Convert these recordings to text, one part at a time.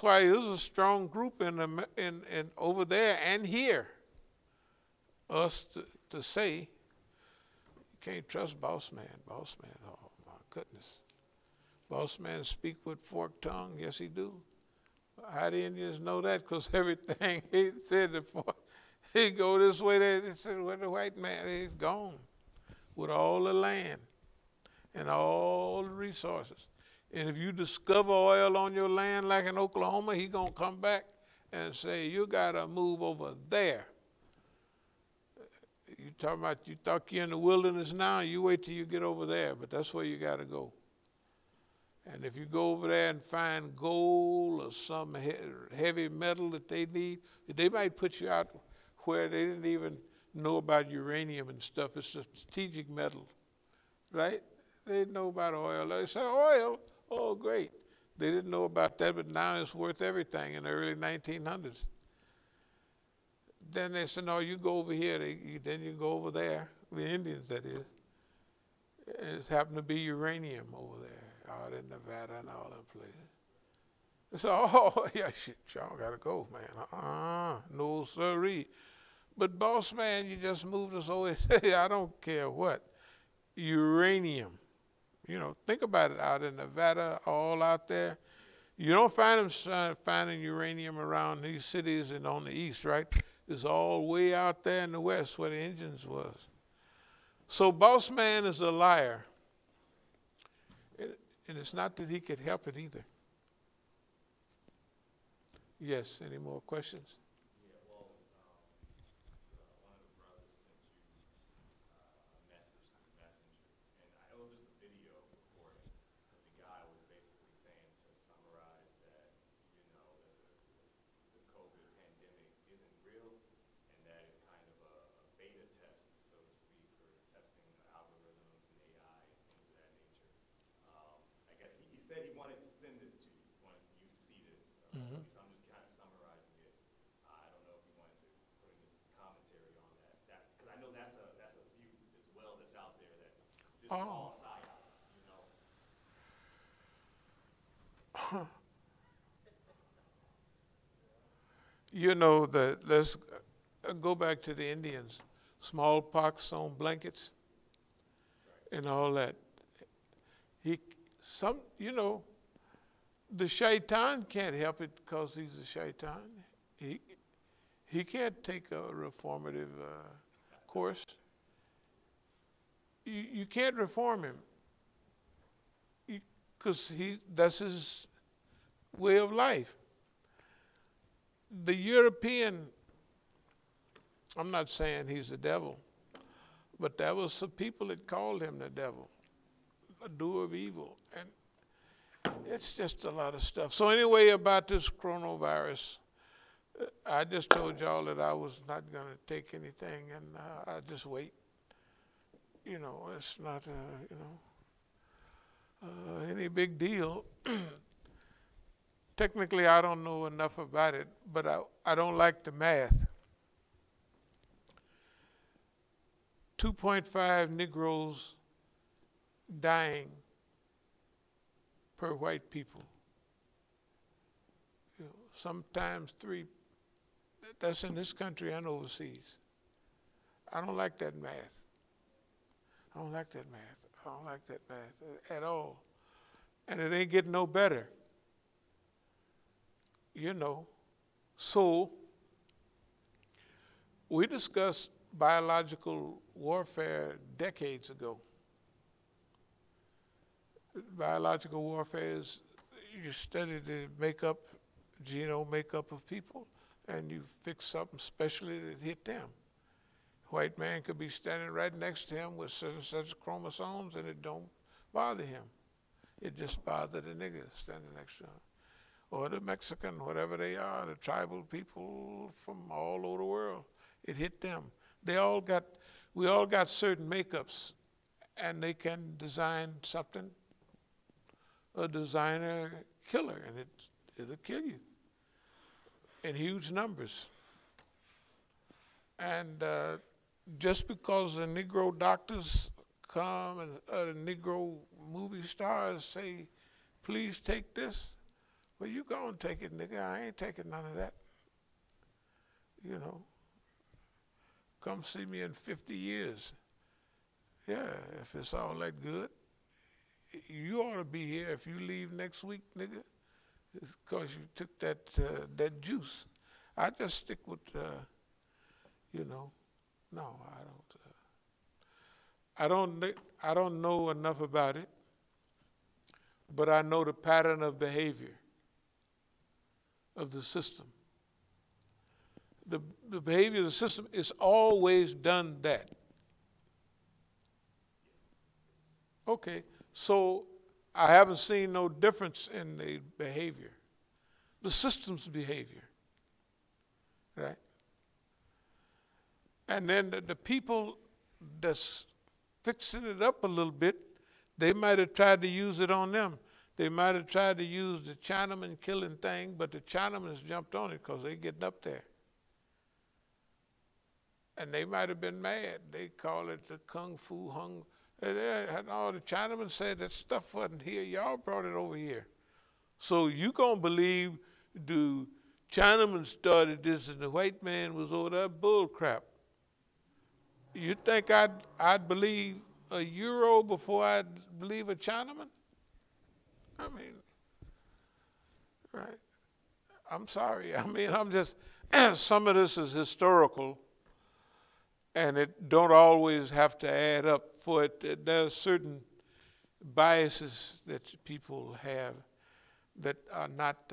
why there's a strong group in over there and here. Us to say, you can't trust boss man. Boss man, oh my goodness. Boss man speak with forked tongue. Yes, he do. How the Indians know that? Because everything he said before, he go this way, they said, well, the white man, he's gone with all the land and all the resources. And if you discover oil on your land like in Oklahoma, he gonna come back and say, you gotta move over there. You talking about, you thought you're in the wilderness now, you wait till you get over there, but that's where you gotta go. And if you go over there and find gold or some heavy metal that they need, they might put you out where they didn't even know about uranium and stuff. It's a strategic metal, right? They didn't know about oil. They said, oil, oh, great. They didn't know about that, but now it's worth everything in the early 1900s. Then they said, no, you go over here, then you go over there, the Indians, that is. It happened to be uranium over there. Out in Nevada and all them places. They said, oh, yeah, shit, y'all gotta go, man. No sirree. But boss man, you just moved us over. I don't care what. Uranium. You know, think about it, out in Nevada, all out there. You don't find them finding uranium around these cities and on the east, right? It's all way out there in the west where the Indians was. So boss man is a liar. And it's not that he could help it either. Yes, any more questions? Yeah, well, one of the brothers sent you a message through Messenger, and it was just a video recording, but the guy was basically saying, to summarize, that, you know, the COVID pandemic isn't real, and that it's kind of a beta test, so to speak, for testing algorithms and AI and things of that nature. I guess he said he wanted to send this to you, wanted you to see this. So I'm just kind of summarizing it. I don't know if you wanted to put any commentary on that, because I know that's a view as well that's out there, that this is all psyop, you know. You know, let's go back to the Indians. Smallpox on blankets and all that. You know, the shaitan can't help it because he's a shaitan. He can't take a reformative course. You can't reform him because that's his way of life. The European, I'm not saying he's the devil, but there was some people that called him the devil, a doer of evil. And it's just a lot of stuff. So anyway, about this coronavirus, I just told y'all that I was not going to take anything, and I just wait. You know, it's not, any big deal. Technically, I don't know enough about it, but I don't like the math. 2.5 Negroes dying per white people. You know, sometimes 3. That's in this country and overseas. I don't like that math. I don't like that math. I don't like that math at all. And it ain't getting no better. You know, so we discussed biological warfare decades ago. Biological warfare is, you study the genome makeup of people, and you fix something specially that hit them. White man could be standing right next to him with such and such chromosomes, and it don't bother him. It just bothered the nigga standing next to him. Or the Mexican, whatever they are, the tribal people from all over the world. It hit them. We all got certain makeups, and they can design something, a designer killer, and it'll kill you in huge numbers. And just because the Negro doctors come and the Negro movie stars say, please take this, Well, you go and take it, nigga. I ain't taking none of that. You know, come see me in 50 years. Yeah, if it's all that good. You ought to be here. If you leave next week, nigga, it's because you took that juice. I just stick with, you know, no, I don't know enough about it, but I know the pattern of behavior of the system. The behavior of the system is always done that. Okay, so I haven't seen no difference in the behavior, the system's behavior, right? And then the people that's fixing it up a little bit, they might have tried to use it on them. They might have tried to use the Chinaman killing thing, but the Chinamans jumped on it because they getting up there. And they might have been mad. They call it the Kung Fu Hung. And all the Chinamen said that stuff wasn't here. Y'all brought it over here. So you gonna believe the Chinaman started this and the white man was over there? Bull crap. You think I'd believe a Euro before I'd believe a Chinaman? I mean, right? I'm sorry. I mean, I'm just, some of this is historical, and it don't always have to add up for it. There are certain biases that people have that are not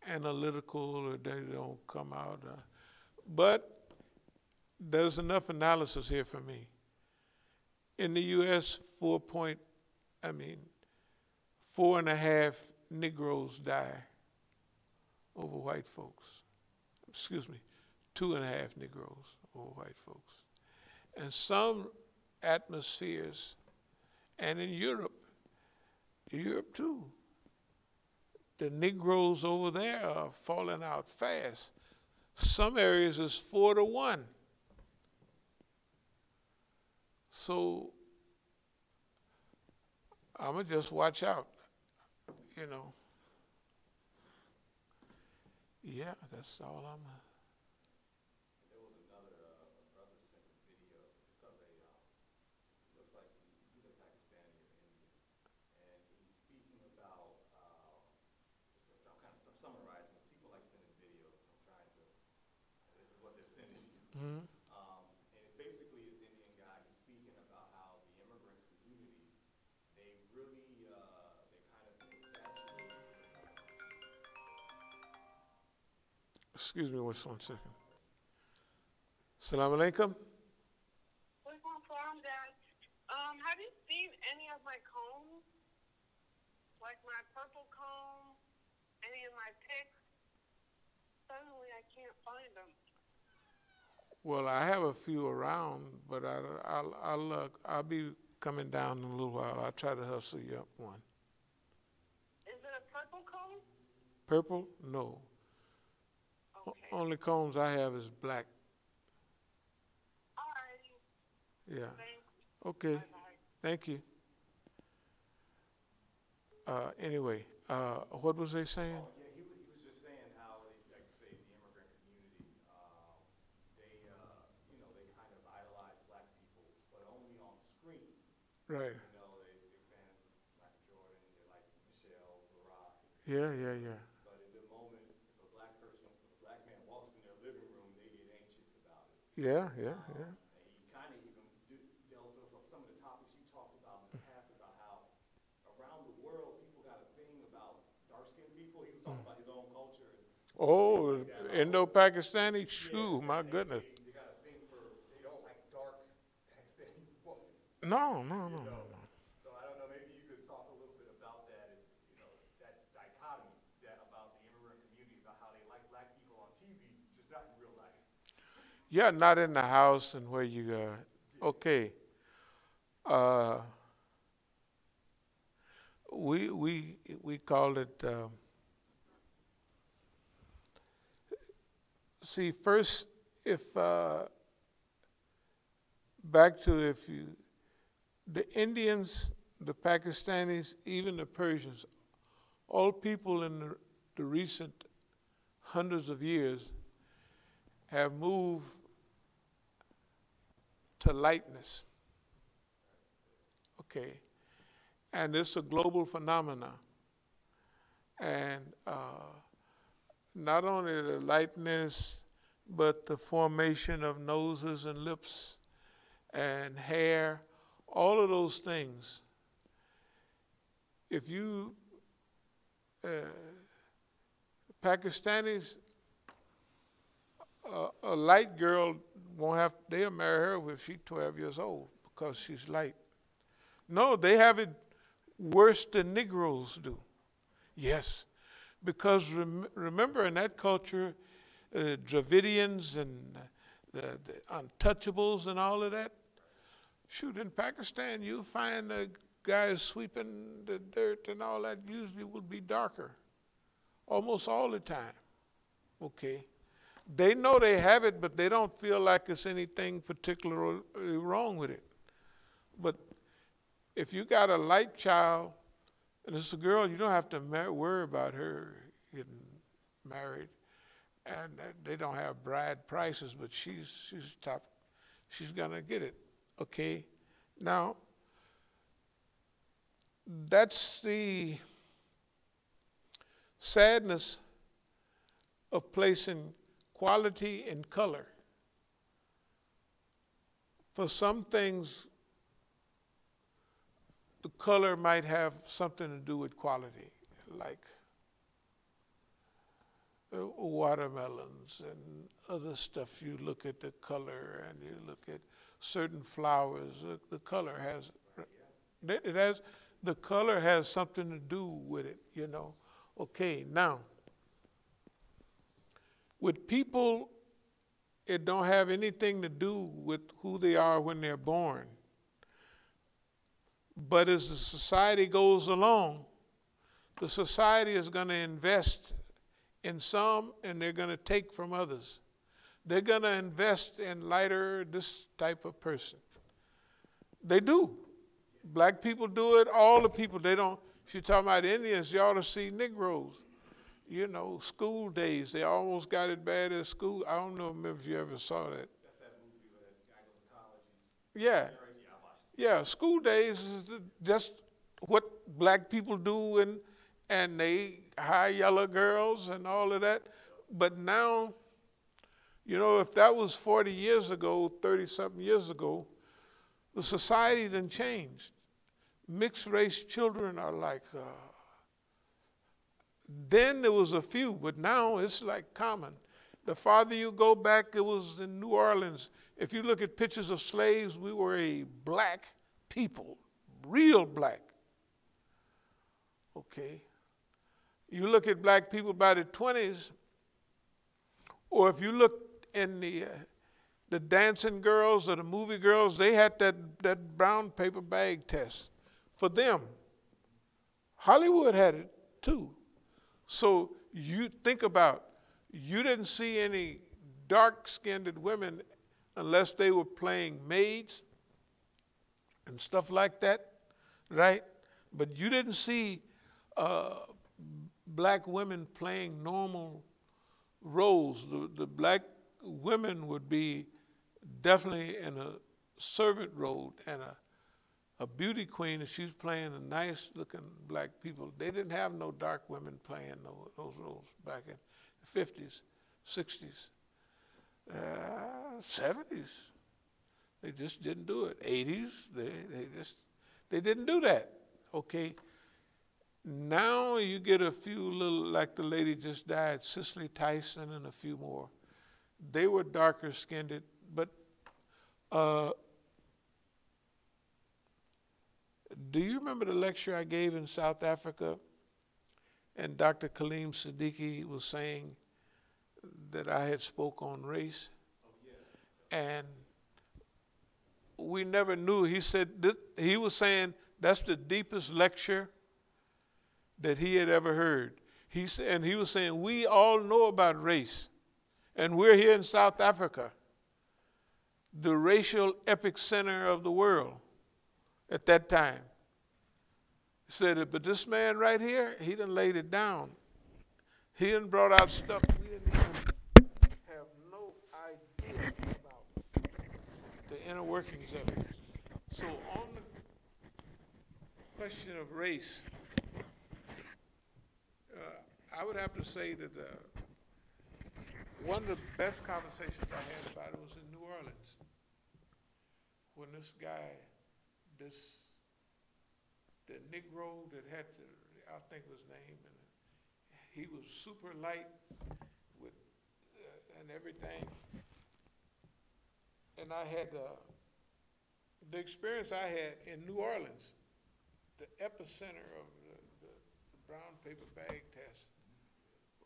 analytical, or they don't come out. But there's enough analysis here for me. In the U.S., 4.5 Negroes die over white folks. Excuse me, 2.5 Negroes over white folks. And some atmospheres, and in Europe too, the Negroes over there are falling out fast. Some areas is 4-1. So I'ma just watch out, you know. Yeah, that's all I'm. There was another brother sent a video. It's of a looks like either Pakistani or Indian, and he's speaking about just I'm kind of summarizing. It's people like sending videos. I'm trying to. This is what they're sending you. Mm-hmm. And it's basically this Indian guy. He's speaking about how the immigrant community, they really, they kind of infatuated. Excuse me, just 1 second. Assalamu alaikum. Have you seen any of my combs? Like my purple comb, any of my picks? Suddenly I can't find them. Well, I have a few around, but I'll be coming down in a little while. I'll try to hustle you up one. Is it a purple comb? Purple? No. Okay. Only combs I have is black. All right. Yeah. Thanks. Okay. Bye-bye. Thank you. Anyway, what was they saying? Oh, yeah, he was just saying how, like say, the immigrant community, they, they kind of idolize black people, but only on screen. Right. You know, they're fans of Michael Jordan, they like Michelle, Barack. Yeah. But in the moment, if a black man walks in their living room, they get anxious about it. Yeah. And he kind of even delved into some of the topics you talked about in the past about how around the world people got a thing about dark-skinned people. He was talking about his own culture. Oh, Like Indo-Pakistani? Shoo, my they, goodness. They got a thing for, they don't like dark Pakistani women. No. So I don't know, maybe you could talk a little bit about that, and, that dichotomy about the immigrant community, about how they like black people on TV, just not in real life. Yeah, not in the house and where you okay. We call it. See, first, if back to the Indians, the Pakistanis, even the Persians, all people in the recent hundreds of years have moved to lightness. Okay. And it's a global phenomenon. And not only the lightness, but the formation of noses and lips and hair, all of those things. If you, Pakistanis, a light girl won't have, they'll marry her if she's 12 years old because she's light. No, they have it worse than Negroes do. Yes, because remember in that culture, Dravidians and the untouchables and all of that. Shoot, in Pakistan, you find the guys sweeping the dirt and all that usually will be darker, almost all the time. Okay. They know they have it, but they don't feel like it's anything particularly wrong with it. But if you got a light child, and it's a girl, you don't have to worry about her getting married. And they don't have bride prices, but she's top. She's gonna get it, okay? Now, that's the sadness of placing quality and color. For some things, the color might have something to do with quality, like watermelons and other stuff. You look at the color and you look at certain flowers. The color has, the color has something to do with it, you know. Okay, now, with people, it don't have anything to do with who they are when they're born. But as the society goes along, the society is going to invest in some and they're going to take from others. They're going to invest in lighter, this type of person. They do. Black people do it, all the people. They don't, if you're talking about Indians, you ought to see Negroes. You know, school days, they almost got it bad at school. I don't know if you ever saw that. That's that movie where that guy goes to college. Yeah. Yeah, school days is just what black people do, and they hire yellow girls and all of that. But now, you know, if that was 40 years ago, 30-something years ago, the society done changed. Mixed race children are like, then there was a few, but now it's like common. The farther you go back, it was in New Orleans. If you look at pictures of slaves, we were a black people, real black. Okay. You look at black people by the 20s, or if you look in the dancing girls or the movie girls, they had that brown paper bag test for them. Hollywood had it too. So you think about, you didn't see any dark-skinned women unless they were playing maids and stuff like that, right? But you didn't see black women playing normal roles. The black women would be definitely in a servant role and a beauty queen, and she's playing a nice-looking black people. They didn't have no dark women playing those roles back in the 50s, 60s, 70s. They just didn't do it. 80s, they didn't do that, okay? Now you get a few little, like the lady just died, Cicely Tyson and a few more. They were darker skinned, but do you remember the lecture I gave in South Africa? And Dr. Kaleem Siddiqui was saying that I had spoke on race. Oh, yeah. And we never knew. He said, he was saying that's the deepest lecture that he had ever heard. And he was saying, we all know about race. And we're here in South Africa, the racial epicenter of the world at that time. Said it, but this man right here, he done laid it down. He done brought out stuff we didn't even have no idea about the inner workings of it. So on the question of race, I would have to say that one of the best conversations I had about it was in New Orleans, when this guy, the Negro that had to, I think was his name, and he was super light with and everything. And I had the experience I had in New Orleans, the epicenter of the brown paper bag test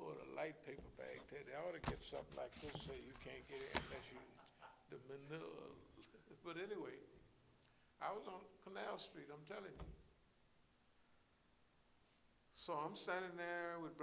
or the light paper bag test. They ought to get something like this so you can't get in unless you, the manila. But anyway, I was on Canal Street, I'm telling you. So I'm standing there with